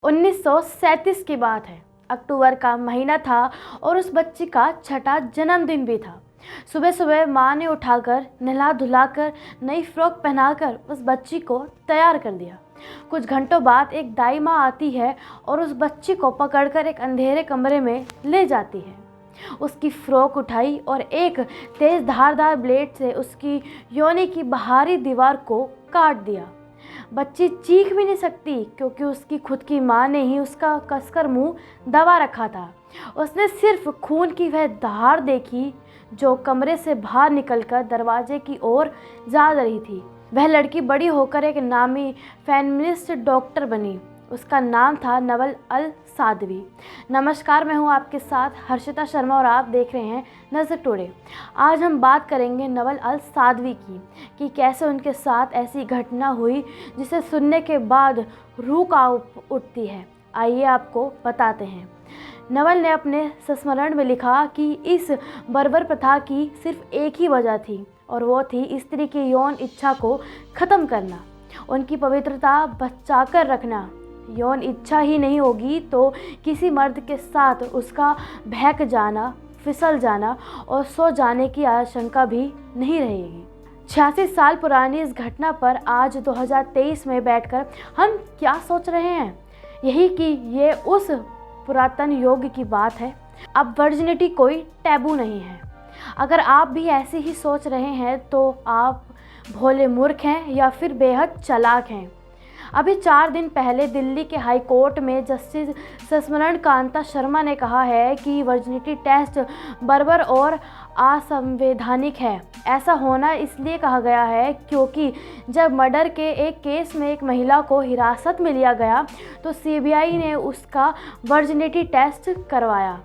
1937 की बात है। अक्टूबर का महीना था और उस बच्ची का छठा जन्मदिन भी था। सुबह सुबह माँ ने उठाकर नहला धुलाकर नई फ्रॉक पहनाकर उस बच्ची को तैयार कर दिया। कुछ घंटों बाद एक दाई माँ आती है और उस बच्ची को पकड़कर एक अंधेरे कमरे में ले जाती है। उसकी फ्रॉक उठाई और एक तेज धारदार ब्लेड से उसकी योनि की बाहरी दीवार को काट दिया। बच्ची चीख भी नहीं सकती क्योंकि उसकी खुद की माँ ने ही उसका कसकर मुंह दबा रखा था। उसने सिर्फ खून की वह धार देखी जो कमरे से बाहर निकलकर दरवाजे की ओर जा रही थी। वह लड़की बड़ी होकर एक नामी फेमिनिस्ट डॉक्टर बनी। उसका नाम था नवल अल सादवी। नमस्कार, मैं हूं आपके साथ हर्षिता शर्मा और आप देख रहे हैं नज़र टुडे। आज हम बात करेंगे नवल अल सादवी की कि कैसे उनके साथ ऐसी घटना हुई जिसे सुनने के बाद रूह कांप उठती है। आइए आपको बताते हैं। नवल ने अपने संस्मरण में लिखा कि इस बर्बर प्रथा की सिर्फ एक ही वजह थी और वो थी स्त्री की यौन इच्छा को ख़त्म करना, उनकी पवित्रता बचाकर रखना। यौन इच्छा ही नहीं होगी तो किसी मर्द के साथ उसका बहक जाना, फिसल जाना और सो जाने की आशंका भी नहीं रहेगी। 86 साल पुरानी इस घटना पर आज 2023 में बैठकर हम क्या सोच रहे हैं? यही कि ये उस पुरातन युग की बात है। अब वर्जिनिटी कोई टैबू नहीं है। अगर आप भी ऐसे ही सोच रहे हैं तो आप भोले मूर्ख हैं या फिर बेहद चालाक हैं। अभी 4 दिन पहले दिल्ली के हाई कोर्ट में जस्टिस सस्मरण कांता शर्मा ने कहा है कि वर्जिनिटी टेस्ट बर्बर और असंवैधानिक है। ऐसा होना इसलिए कहा गया है क्योंकि जब मर्डर के एक केस में एक महिला को हिरासत में लिया गया तो सीबीआई ने उसका वर्जिनिटी टेस्ट करवाया।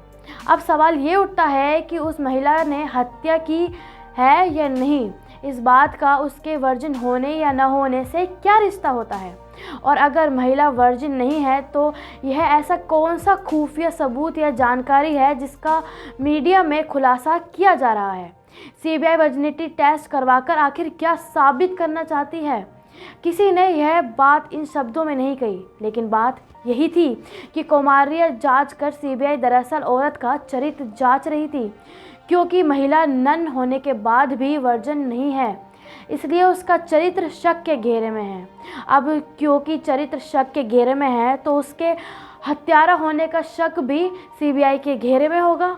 अब सवाल ये उठता है कि उस महिला ने हत्या की है या नहीं। इस बात का उसके वर्जिन होने या न होने से क्या रिश्ता होता है? और अगर महिला वर्जिन नहीं है तो यह ऐसा कौन सा खुफिया सबूत या जानकारी है जिसका मीडिया में खुलासा किया जा रहा है? सीबीआई वर्जिनिटी टेस्ट करवाकर आखिर क्या साबित करना चाहती है? किसी ने यह बात इन शब्दों में नहीं कही, लेकिन बात यही थी कि कौमार्य जांच कर सीबीआई दरअसल औरत का चरित्र जांच रही थी, क्योंकि महिला नन होने के बाद भी वर्जिन नहीं है, इसलिए उसका चरित्र शक के घेरे में है। अब क्योंकि चरित्र शक के घेरे में है तो उसके हत्यारा होने का शक भी सीबीआई के घेरे में होगा।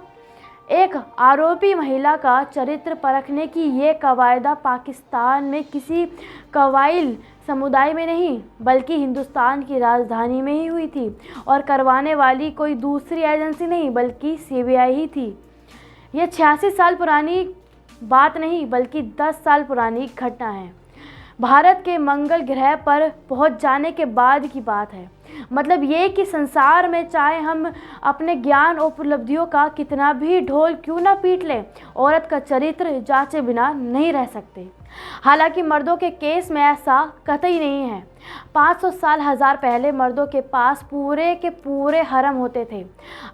एक आरोपी महिला का चरित्र परखने की ये कवायदा पाकिस्तान में किसी कबाइल समुदाय में नहीं बल्कि हिंदुस्तान की राजधानी में ही हुई थी और करवाने वाली कोई दूसरी एजेंसी नहीं बल्कि सीबीआई ही थी। यह 86 साल पुरानी बात नहीं बल्कि 10 साल पुरानी घटना है। भारत के मंगल ग्रह पर पहुंच जाने के बाद की बात है। मतलब ये कि संसार में चाहे हम अपने ज्ञान और उपलब्धियों का कितना भी ढोल क्यों ना पीट लें, औरत का चरित्र जांचे बिना नहीं रह सकते। हालांकि मर्दों के केस में ऐसा कतई नहीं है। 500 साल हजार पहले मर्दों के पास पूरे के पूरे हरम होते थे।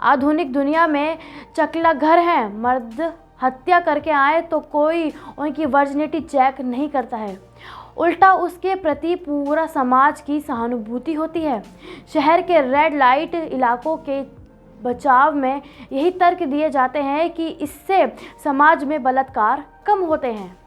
आधुनिक दुनिया में चकला घर है। मर्द हत्या करके आए तो कोई उनकी वर्जिनिटी चेक नहीं करता है, उल्टा उसके प्रति पूरा समाज की सहानुभूति होती है। शहर के रेड लाइट इलाकों के बचाव में यही तर्क दिए जाते हैं कि इससे समाज में बलात्कार कम होते हैं।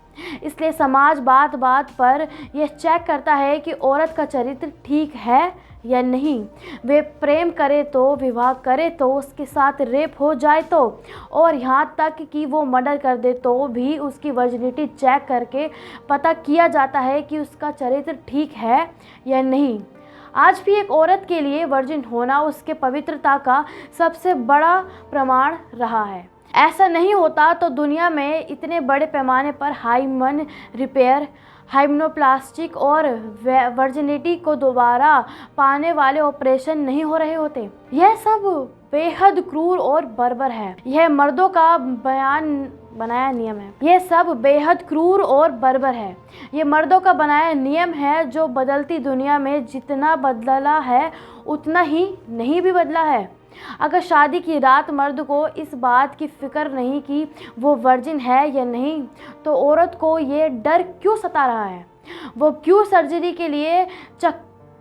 इसलिए समाज बात बात पर यह चेक करता है कि औरत का चरित्र ठीक है या नहीं। वे प्रेम करे तो, विवाह करे तो, उसके साथ रेप हो जाए तो, और यहाँ तक कि वो मर्डर कर दे तो भी उसकी वर्जिनिटी चेक करके पता किया जाता है कि उसका चरित्र ठीक है या नहीं। आज भी एक औरत के लिए वर्जिन होना उसके पवित्रता का सबसे बड़ा प्रमाण रहा है। ऐसा नहीं होता तो दुनिया में इतने बड़े पैमाने पर हाइमन रिपेयर, हाइमनोप्लास्टिक और वर्जिनिटी को दोबारा पाने वाले ऑपरेशन नहीं हो रहे होते। यह सब बेहद क्रूर और बर्बर है। यह मर्दों का बनाया नियम है। यह सब बेहद क्रूर और बर्बर है। ये मर्दों का बनाया नियम है जो बदलती दुनिया में जितना बदला है उतना ही नहीं भी बदला है। अगर शादी की रात मर्द को इस बात की फिक्र नहीं कि वो वर्जिन है या नहीं तो औरत को ये डर क्यों सता रहा है? वो क्यों सर्जरी के लिए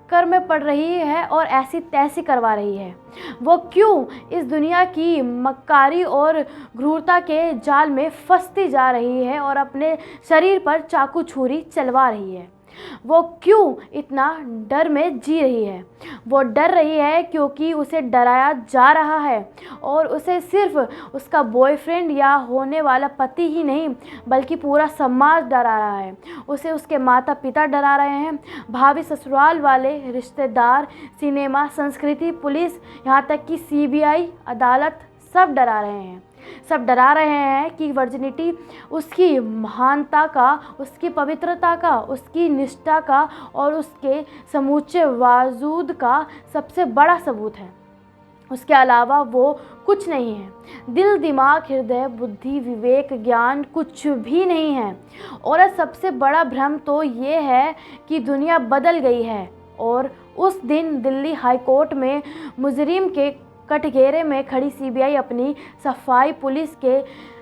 चक्कर में पड़ रही है और ऐसी तैसी करवा रही है? वो क्यों इस दुनिया की मक्कारी और क्रूरता के जाल में फंसती जा रही है और अपने शरीर पर चाकू छुरी चलवा रही है? वो क्यों इतना डर में जी रही है? वो डर रही है क्योंकि उसे डराया जा रहा है, और उसे सिर्फ उसका बॉयफ्रेंड या होने वाला पति ही नहीं बल्कि पूरा समाज डरा रहा है। उसे उसके माता पिता डरा रहे हैं, भाभी ससुराल वाले, रिश्तेदार, सिनेमा, संस्कृति, पुलिस, यहाँ तक कि सीबीआई, अदालत, सब डरा रहे हैं। सब डरा रहे हैं कि वर्जिनिटी उसकी महानता का, उसकी पवित्रता का, उसकी निष्ठा का और उसके समूचे वजूद का सबसे बड़ा सबूत है। उसके अलावा वो कुछ नहीं है। दिल, दिमाग, हृदय, बुद्धि, विवेक, ज्ञान कुछ भी नहीं है। और सबसे बड़ा भ्रम तो ये है कि दुनिया बदल गई है। और उस दिन दिल्ली हाई कोर्ट में मुजरिम के कटघरे में खड़ी सीबीआई अपनी सफाई पुलिस के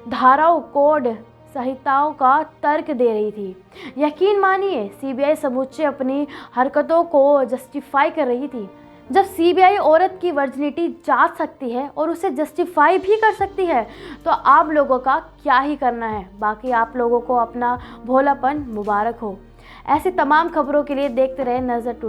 धाराओं, कोड संहिताओं का तर्क दे रही थी। यकीन मानिए, सीबीआई समूचे अपनी हरकतों को जस्टिफाई कर रही थी। जब सीबीआई औरत की वर्जिनिटी जांच सकती है और उसे जस्टिफाई भी कर सकती है, तो आप लोगों का क्या ही करना है। बाकी आप लोगों को अपना भोलापन मुबारक हो। ऐसी तमाम खबरों के लिए देखते रहे नज़र टू।